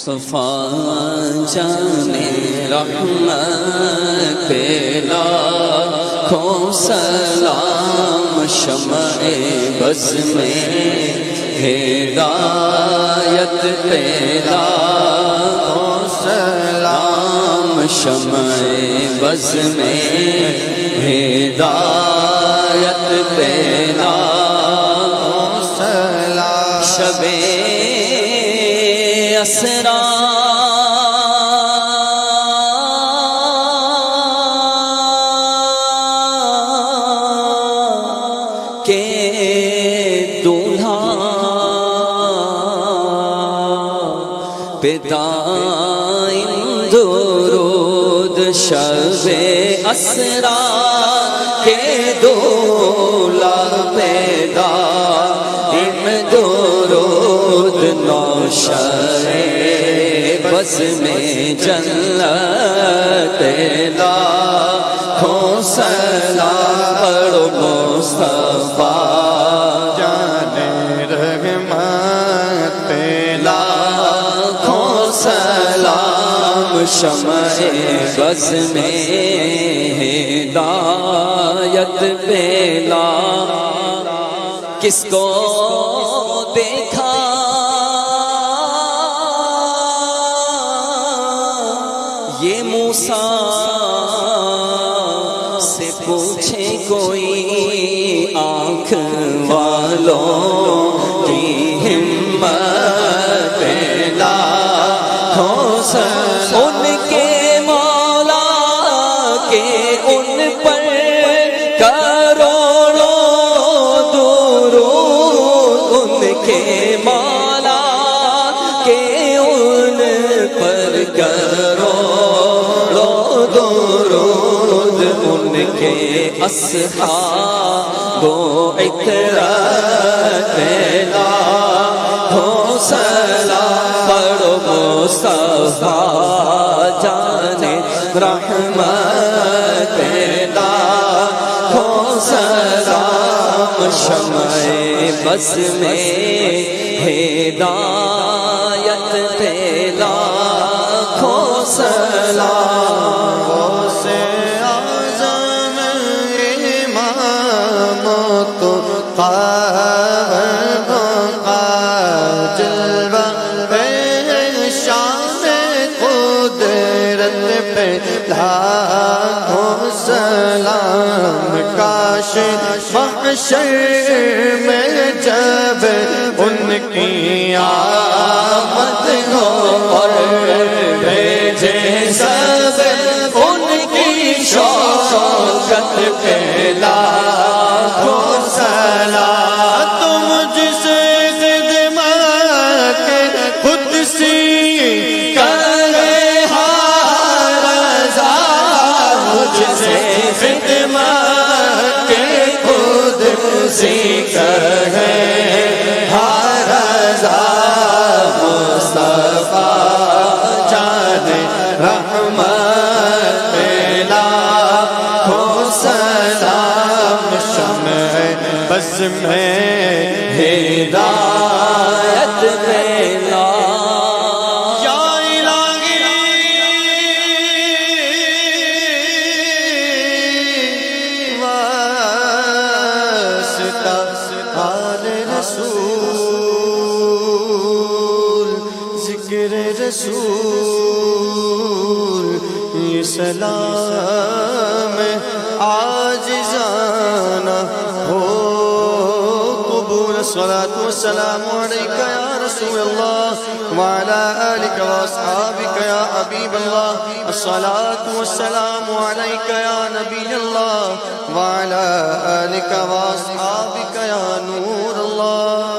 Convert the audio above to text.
صفا جانے رحمت پہ لاکھوں سلام، شمع بز میں ہدایت پہ لاکھوں سلام، شمع بز میں ہدایت پہ لاکھوں سلام، شب اسرا کے دولہا پہ دائم درود، شب اسرا کے دولہا پہ دائم درود، نوشہ بز میں جنت لاکھوں سلام، پڑھو مصطفیٰ جانے رحمت پہ لاکھوں سلام، شمع بز میں ہدایت پہ لاکھ، کس کو دیکھا یہ موسیٰ سے پوچھے کوئی، آنکھ والوں کی ہمت پہ لاکھوں سلام، ان کے مولا کے ان پر کروڑوں درود، ان کے مولا کے ان پر کروڑوں درود، ان کے اصحاب و اطراء پہ لاکھوں سلام، پڑھو مصطفیٰ جانے رحمت پہ لاکھوں سلام، شمع بز میں ہدایت پہ لاکھوں سلام، غوث اعظم امام تو جلوہ شان قدرت پہ لاکھوں سلام، کاش محشر میں جب ان کی آمد ہو اور بھیجے سب ان کی شوکت پہ لاکھوں سلام، تم جس خدمت خود سی کرے ہر رضا، مجھ سے خدمت خود سی کرے ہر رضا، مصطفیٰ جانے رحمت پہ لاکھوں سلام، شمع بس میں ہدایت پہ لاکھ، یا الہی واسطہ آل رسول، ذکر رسول، یہ سلام عاجزانہ ہو قبول، الصلاة والسلام عليك يا رسول الله وعلى آلك وأصحابك يا حبيب الله، الصلاة والسلام عليك يا نبي الله وعلى آلك وأصحابك يا نور الله.